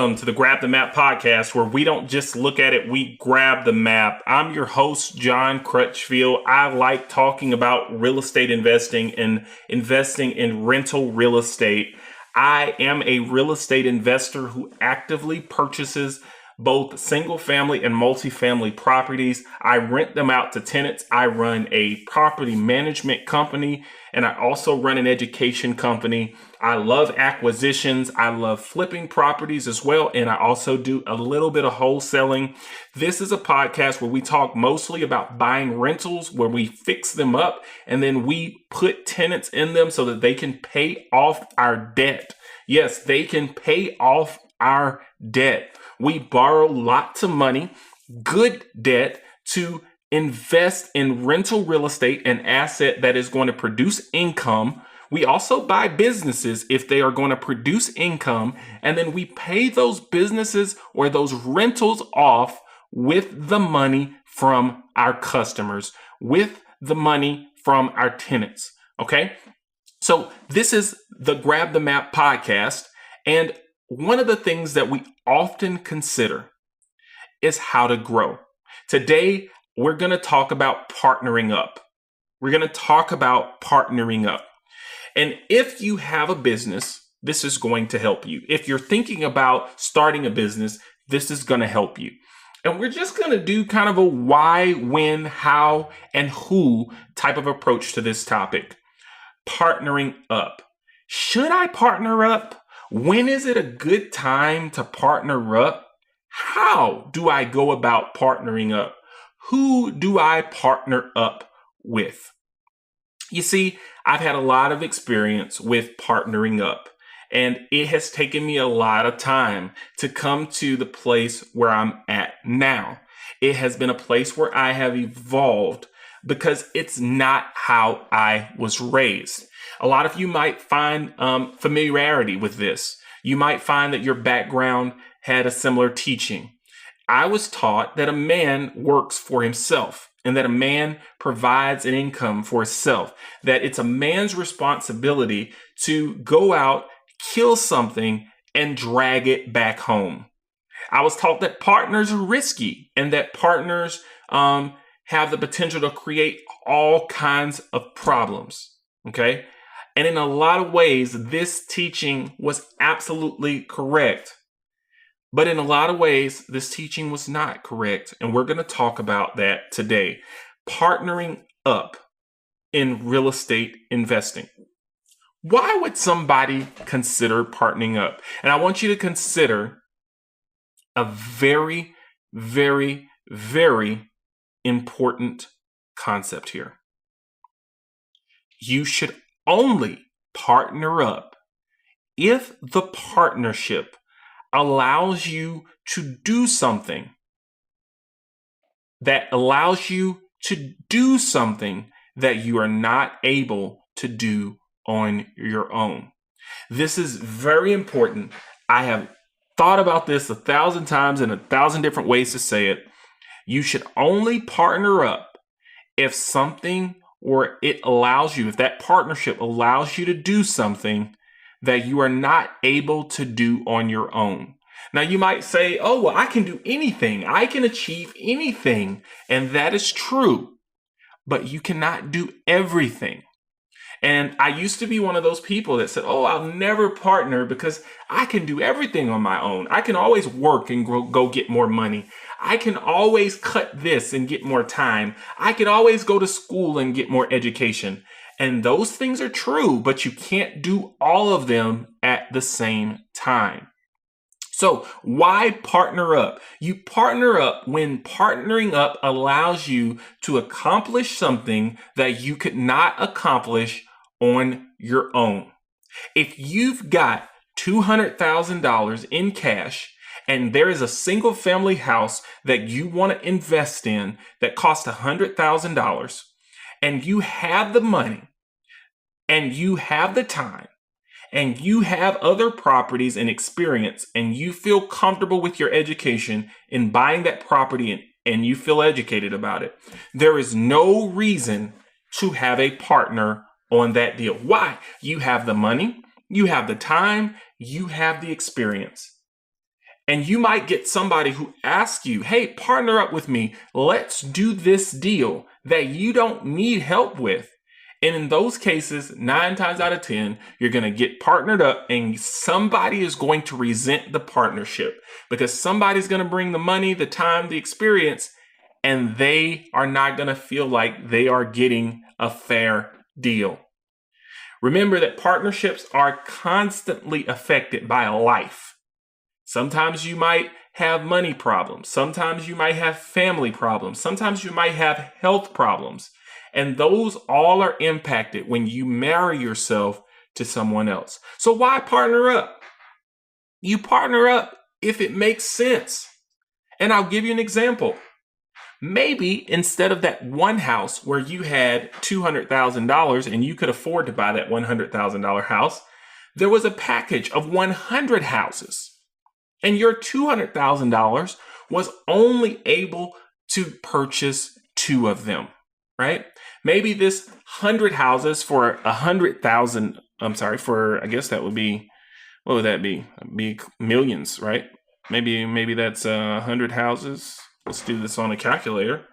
Welcome to the Grab the Map podcast, where we don't just look at it, we grab the map. I'm your host, John Crutchfield. I like talking about real estate investing and investing in rental real estate. I am a real estate investor who actively purchases both single family and multifamily properties. I rent them out to tenants. I run a property management company, and I also run an education company. I love acquisitions. I love flipping properties as well. And I also do a little bit of wholesaling. This is a podcast where we talk mostly about buying rentals, where we fix them up and then we put tenants in them so that they can pay off our debt. Yes, they can pay off our debt. We borrow lots of money, good debt, to invest in rental real estate, an asset that is going to produce income. We also buy businesses if they are going to produce income, and then we pay those businesses or those rentals off with the money from our customers, with the money from our tenants. Okay? So this is the Grab the Map podcast, and one of the things that we often consider is how to grow. Today, we're going to talk about partnering up. We're going to talk about partnering up. And if you have a business, this is going to help you. If you're thinking about starting a business, this is going to help you. And we're just going to do kind of a why, when, how, and who type of approach to this topic. Partnering up. Should I partner up? When is it a good time to partner up? How do I go about partnering up? Who do I partner up with? You see, I've had a lot of experience with partnering up, and it has taken me a lot of time to come to the place where I'm at now. It has been a place where I have evolved because it's not how I was raised. A lot of you might find familiarity with this. You might find that your background had a similar teaching. I was taught that a man works for himself and that a man provides an income for himself, that it's a man's responsibility to go out, kill something, and drag it back home. I was taught that partners are risky and that partners have the potential to create all kinds of problems. Okay? And in a lot of ways, this teaching was absolutely correct. But in a lot of ways, this teaching was not correct. And we're going to talk about that today. Partnering up in real estate investing. Why would somebody consider partnering up? And I want you to consider a very, very, very important concept here. You should only partner up if the partnership allows you to do something that you are not able to do on your own. This is very important. I have thought about this 1,000 times in 1,000 different ways to say it. You should only partner up if if that partnership allows you to do something that you are not able to do on your own. Now, you might say, oh, well, I can do anything. I can achieve anything. And that is true. But you cannot do everything. And I used to be one of those people that said, oh, I'll never partner because I can do everything on my own. I can always work and go get more money. I can always cut this and get more time. I can always go to school and get more education. And those things are true, but you can't do all of them at the same time. So why partner up? You partner up when partnering up allows you to accomplish something that you could not accomplish on your own. If you've got $200,000 in cash and there is a single family house that you want to invest in that costs $100,000, and you have the money and you have the time and you have other properties and experience and you feel comfortable with your education in buying that property and you feel educated about it, there is no reason to have a partner on that deal. Why? You have the money, you have the time, you have the experience. And you might get somebody who asks you, hey, partner up with me. Let's do this deal that you don't need help with. And in those cases, 9 times out of 10, you're going to get partnered up and somebody is going to resent the partnership because somebody's going to bring the money, the time, the experience, and they are not going to feel like they are getting a fair deal. Remember that partnerships are constantly affected by life. Sometimes you might have money problems. Sometimes you might have family problems. Sometimes you might have health problems. And those all are impacted when you marry yourself to someone else. So why partner up? You partner up if it makes sense. And I'll give you an example. Maybe instead of that one house where you had $200,000 and you could afford to buy that $100,000 house, there was a package of 100 houses. And your $200,000 was only able to purchase 2 of them, right? Maybe this 100 houses for 100,000, I guess that would be, what would that be? It'd be millions, right? Maybe that's 100 houses. Let's do this on a calculator.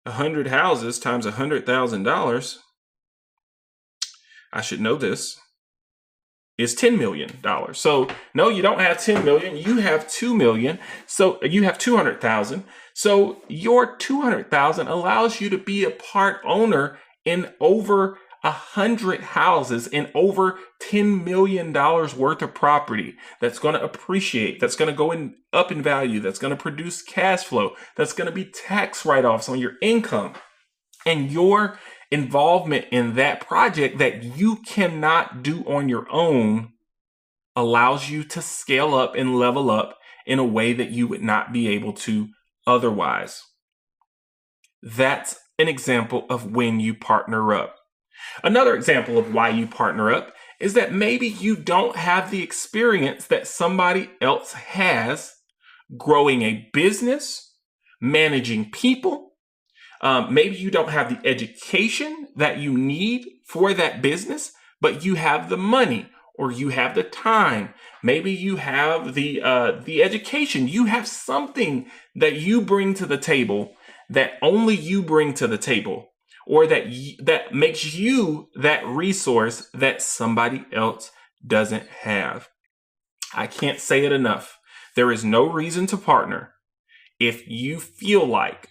100 houses times $100,000. I should know this. Is $10 million. So no, you don't have 10 million. You have 2 million. So you have 200,000. So your 200,000 allows you to be a part owner in over 100 houses in over $10 million worth of property that's going to appreciate, that's going to go up in value, that's going to produce cash flow, that's going to be tax write-offs on your income. And your involvement in that project that you cannot do on your own allows you to scale up and level up in a way that you would not be able to otherwise. That's an example of when you partner up. Another example of why you partner up is that maybe you don't have the experience that somebody else has growing a business, managing people. Maybe you don't have the education that you need for that business, but you have the money or you have the time. Maybe you have the education. You have something that you bring to the table that only you bring to the table, or that makes you that resource that somebody else doesn't have. I can't say it enough. There is no reason to partner if you feel like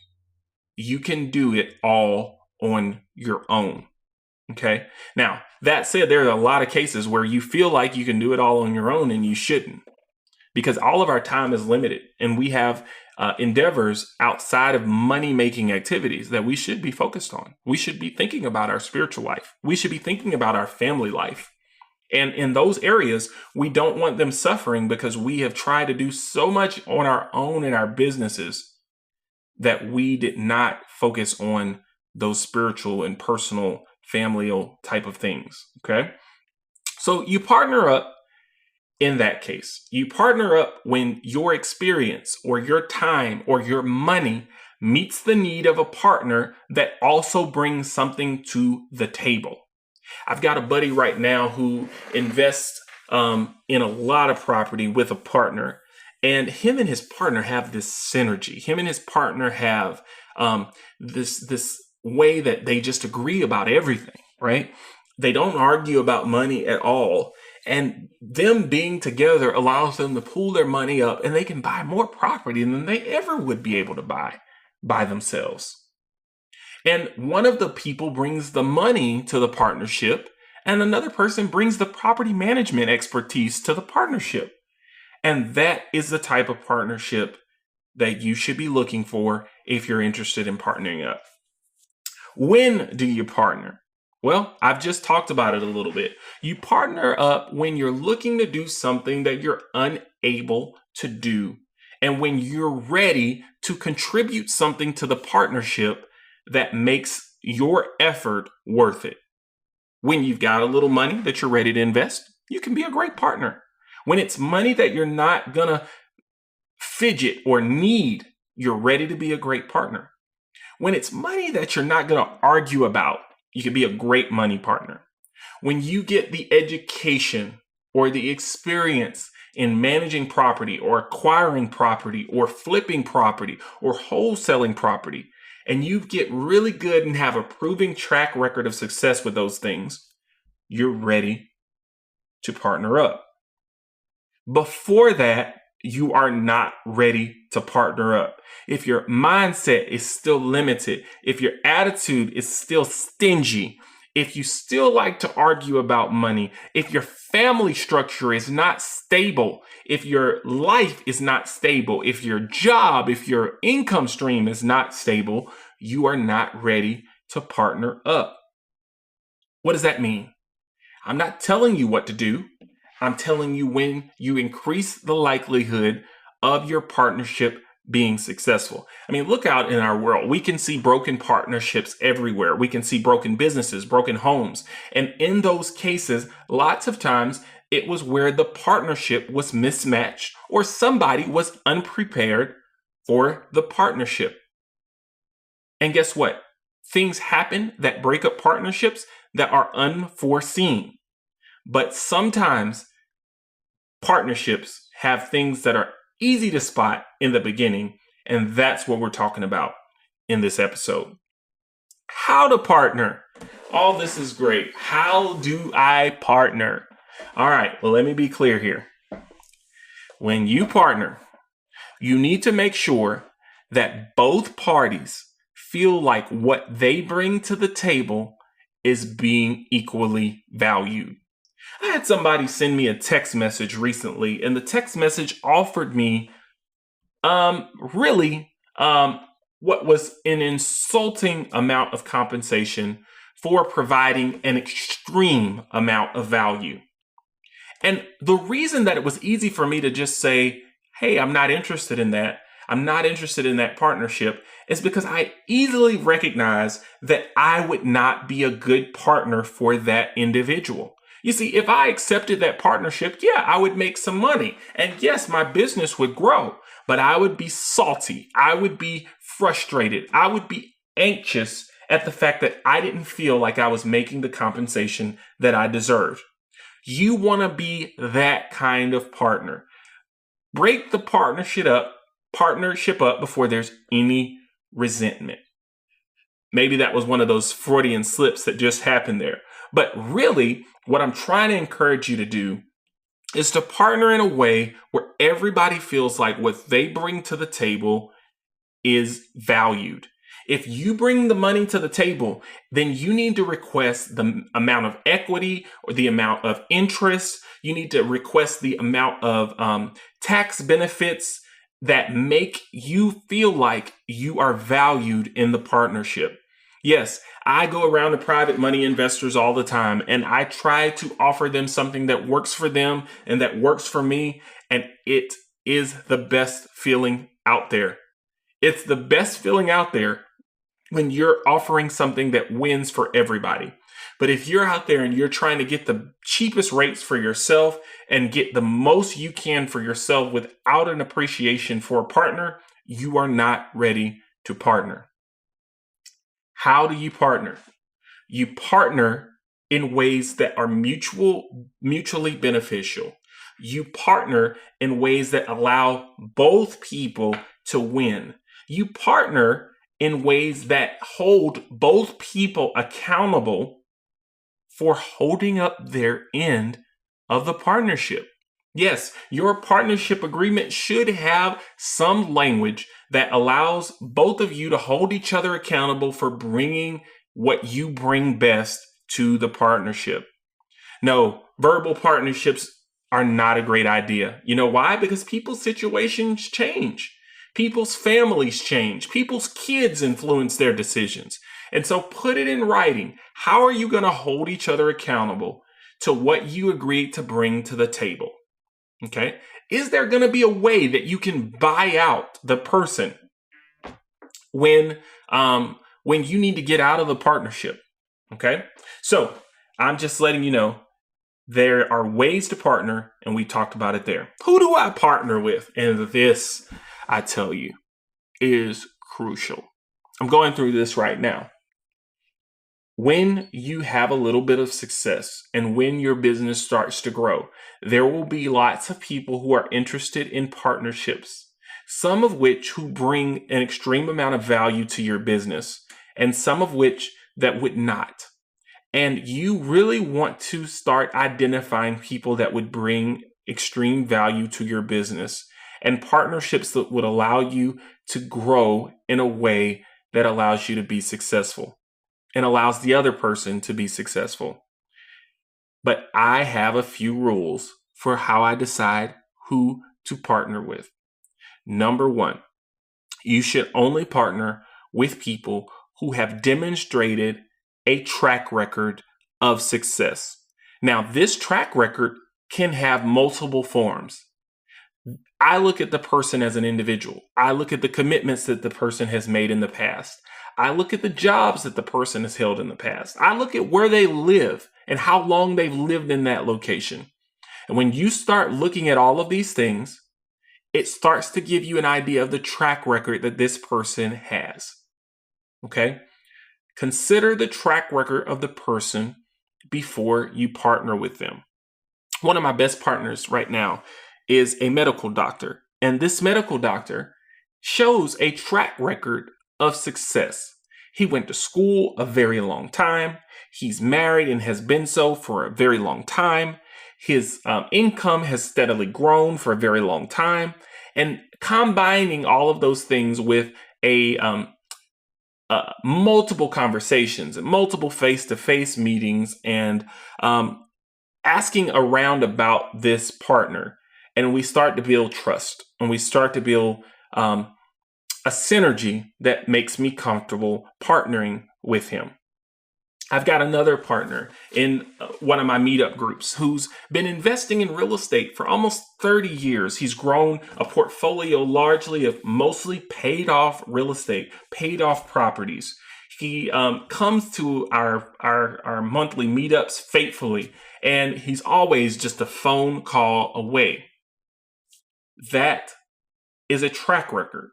you can do it all on your own. Okay. Now, that said, there are a lot of cases where you feel like you can do it all on your own and you shouldn't, because all of our time is limited and we have endeavors outside of money-making activities that we should be focused on. We should be thinking about our spiritual life. We should be thinking about our family life. And in those areas, we don't want them suffering because we have tried to do so much on our own in our businesses that we did not focus on those spiritual and personal familial type of things. Okay. So you partner up in that case. You partner up when your experience or your time or your money meets the need of a partner that also brings something to the table. I've got a buddy right now who invests in a lot of property with a partner. And him and his partner have this synergy. Him and his partner have this way that they just agree about everything, right? They don't argue about money at all. And them being together allows them to pool their money up and they can buy more property than they ever would be able to buy by themselves. And one of the people brings the money to the partnership and another person brings the property management expertise to the partnership. And that is the type of partnership that you should be looking for if you're interested in partnering up. When do you partner? Well, I've just talked about it a little bit. You partner up when you're looking to do something that you're unable to do, and when you're ready to contribute something to the partnership that makes your effort worth it. When you've got a little money that you're ready to invest, you can be a great partner. When it's money that you're not going to fidget or need, you're ready to be a great partner. When it's money that you're not going to argue about, you can be a great money partner. When you get the education or the experience in managing property or acquiring property or flipping property or wholesaling property, and you get really good and have a proven track record of success with those things, you're ready to partner up. Before that, you are not ready to partner up. If your mindset is still limited, if your attitude is still stingy, if you still like to argue about money, if your family structure is not stable, if your life is not stable, if your job, if your income stream is not stable, you are not ready to partner up. What does that mean? I'm not telling you what to do. I'm telling you when you increase the likelihood of your partnership being successful. I mean, look out in our world. We can see broken partnerships everywhere. We can see broken businesses, broken homes. And in those cases, lots of times it was where the partnership was mismatched or somebody was unprepared for the partnership. And guess what? Things happen that break up partnerships that are unforeseen. But sometimes partnerships have things that are easy to spot in the beginning, and that's what we're talking about in this episode. How to partner. All this is great. How do I partner? All right, well, let me be clear here. When you partner, you need to make sure that both parties feel like what they bring to the table is being equally valued. I had somebody send me a text message recently, and the text message offered me what was an insulting amount of compensation for providing an extreme amount of value. And the reason that it was easy for me to just say, hey, I'm not interested in that. I'm not interested in that partnership is because I easily recognize that I would not be a good partner for that individual. You see, if I accepted that partnership, yeah, I would make some money. And yes, my business would grow, but I would be salty. I would be frustrated. I would be anxious at the fact that I didn't feel like I was making the compensation that I deserved. You want to be that kind of partner. Break the partnership up before there's any resentment. Maybe that was one of those Freudian slips that just happened there. But really, what I'm trying to encourage you to do is to partner in a way where everybody feels like what they bring to the table is valued. If you bring the money to the table, then you need to request the amount of equity or the amount of interest. You need to request the amount of tax benefits that make you feel like you are valued in the partnership. Yes, I go around to private money investors all the time, and I try to offer them something that works for them and that works for me, and it is the best feeling out there. It's the best feeling out there when you're offering something that wins for everybody. But if you're out there and you're trying to get the cheapest rates for yourself and get the most you can for yourself without an appreciation for a partner, you are not ready to partner. How do you partner? You partner in ways that are mutually beneficial. You partner in ways that allow both people to win. You partner in ways that hold both people accountable for holding up their end of the partnership. Yes, your partnership agreement should have some language that allows both of you to hold each other accountable for bringing what you bring best to the partnership. No, verbal partnerships are not a great idea. You know why? Because people's situations change. People's families change. People's kids influence their decisions. And so put it in writing. How are you going to hold each other accountable to what you agreed to bring to the table? Okay. Is there going to be a way that you can buy out the person when you need to get out of the partnership? Okay. So I'm just letting you know there are ways to partner, and we talked about it there. Who do I partner with? And this, I tell you, is crucial. I'm going through this right now. When you have a little bit of success and when your business starts to grow, there will be lots of people who are interested in partnerships, some of which who bring an extreme amount of value to your business, and some of which that would not. And you really want to start identifying people that would bring extreme value to your business and partnerships that would allow you to grow in a way that allows you to be successful and allows the other person to be successful. But I have a few rules for how I decide who to partner with. Number one, you should only partner with people who have demonstrated a track record of success. Now, this track record can have multiple forms. I look at the person as an individual. I look at the commitments that the person has made in the past. I look at the jobs that the person has held in the past. I look at where they live and how long they've lived in that location. And when you start looking at all of these things, it starts to give you an idea of the track record that this person has. Okay? Consider the track record of the person before you partner with them. One of my best partners right now is a medical doctor, and this medical doctor shows a track record of success. He went to school a very long time. He's married and has been so for a very long time. His income has steadily grown for a very long time. And combining all of those things with multiple conversations and multiple face-to-face meetings and asking around about this partner. And we start to build trust and we start to build a synergy that makes me comfortable partnering with him. I've got another partner in one of my meetup groups who's been investing in real estate for almost 30 years. He's grown a portfolio largely of mostly paid off real estate, paid off properties. He comes to our monthly meetups faithfully, and he's always just a phone call away. That is a track record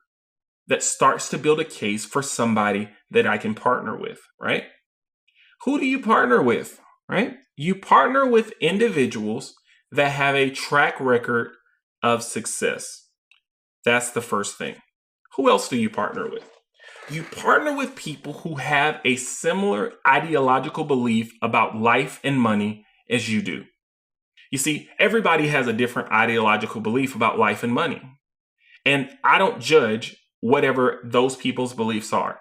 that starts to build a case for somebody that I can partner with, right? Who do you partner with, right? You partner with individuals that have a track record of success. That's the first thing. Who else do you partner with? You partner with people who have a similar ideological belief about life and money as you do. You see, everybody has a different ideological belief about life and money. And I don't judge whatever those people's beliefs are.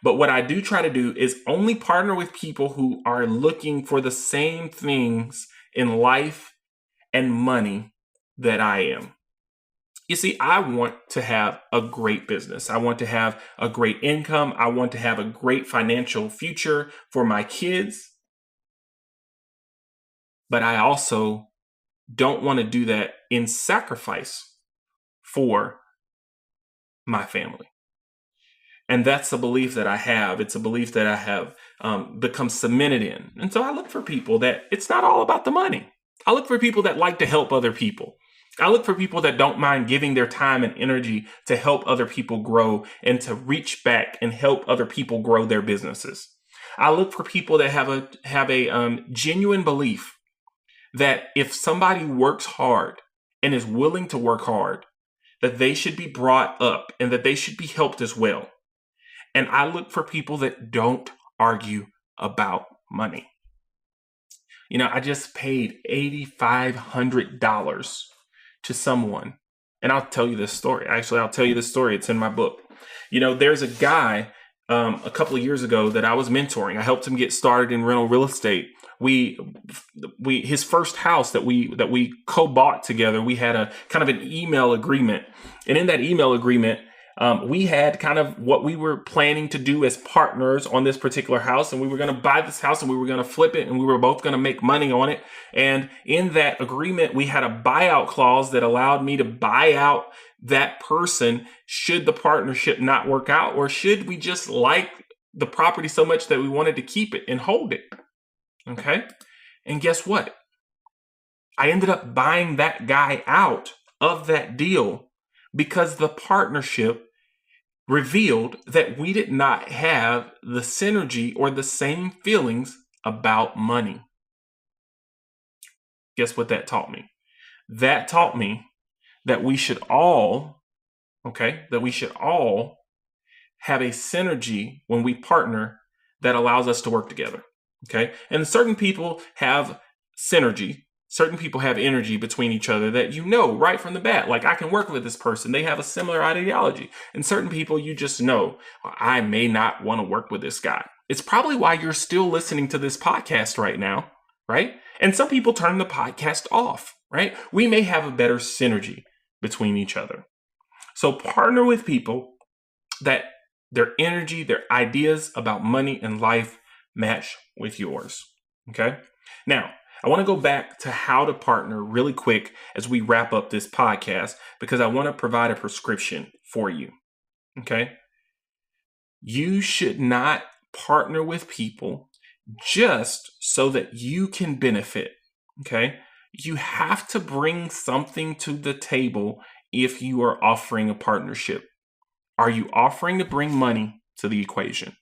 But what I do try to do is only partner with people who are looking for the same things in life and money that I am. You see, I want to have a great business. I want to have a great income. I want to have a great financial future for my kids. But I also don't want to do that in sacrifice for my family. And that's a belief that I have. It's a belief that I have become cemented in. And so I look for people that it's not all about the money. I look for people that like to help other people. I look for people that don't mind giving their time and energy to help other people grow and to reach back and help other people grow their businesses. I look for people that have a genuine belief that if somebody works hard and is willing to work hard, that they should be brought up and that they should be helped as well. And I look for people that don't argue about money. You know, I just paid $8,500 to someone. And I'll tell you this story. Actually, I'll tell you this story. It's in my book. You know, there's a guy a couple of years ago that I was mentoring. I helped him get started in rental real estate. His first house that we co-bought together, we had a kind of an email agreement. And in that email agreement, we had kind of what we were planning to do as partners on this particular house. And we were going to buy this house and we were going to flip it and we were both going to make money on it. And in that agreement, we had a buyout clause that allowed me to buy out that person should the partnership not work out, or should we just like the property so much that we wanted to keep it and hold it. Okay. And guess what? I ended up buying that guy out of that deal because the partnership revealed that we did not have the synergy or the same feelings about money. Guess what that taught me? That taught me that we should all, have a synergy when we partner that allows us to work together. Okay. And certain people have synergy. Certain people have energy between each other that you know right from the bat. Like, I can work with this person. They have a similar ideology. And certain people you just know, I may not want to work with this guy. It's probably why you're still listening to this podcast right now, right? And some people turn the podcast off, right? We may have a better synergy between each other. So partner with people that their energy, their ideas about money and life match with yours. Okay. Now, I want to go back to how to partner really quick as we wrap up this podcast, because I want to provide a prescription for you. Okay. You should not partner with people just so that you can benefit. Okay. You have to bring something to the table if you are offering a partnership. Are you offering to bring money to the equation?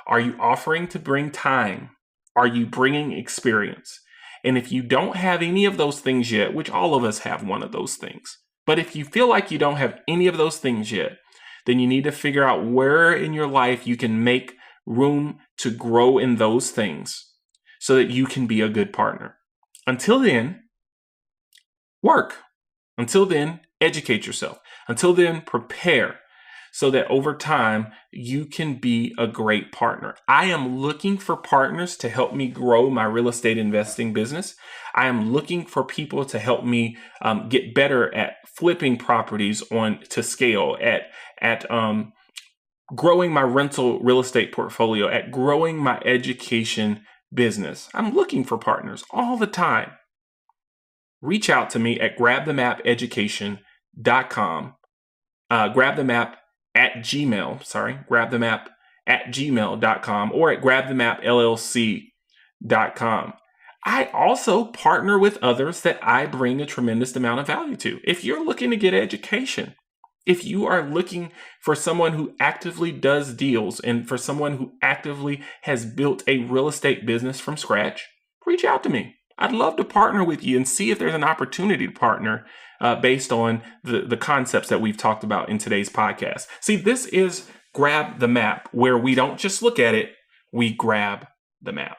Are you offering to bring time? Are you bringing experience? And if you don't have any of those things yet, which all of us have one of those things, but if you feel like you don't have any of those things yet, then you need to figure out where in your life you can make room to grow in those things so that you can be a good partner. Until then, work. Until then, educate yourself. Until then, prepare so that over time you can be a great partner. I am looking for partners to help me grow my real estate investing business. I am looking for people to help me get better at flipping properties to scale, at growing my rental real estate portfolio, at growing my education business. I'm looking for partners all the time. Reach out to me at grabthemapeducation.com. Grabthemap at gmail.com or at grabthemapllc.com. I also partner with others that I bring a tremendous amount of value to. If you're looking to get education, if you are looking for someone who actively does deals and for someone who actively has built a real estate business from scratch, reach out to me. I'd love to partner with you and see if there's an opportunity to partner based on the concepts that we've talked about in today's podcast. See, this is Grab the Map, where we don't just look at it, we grab the map.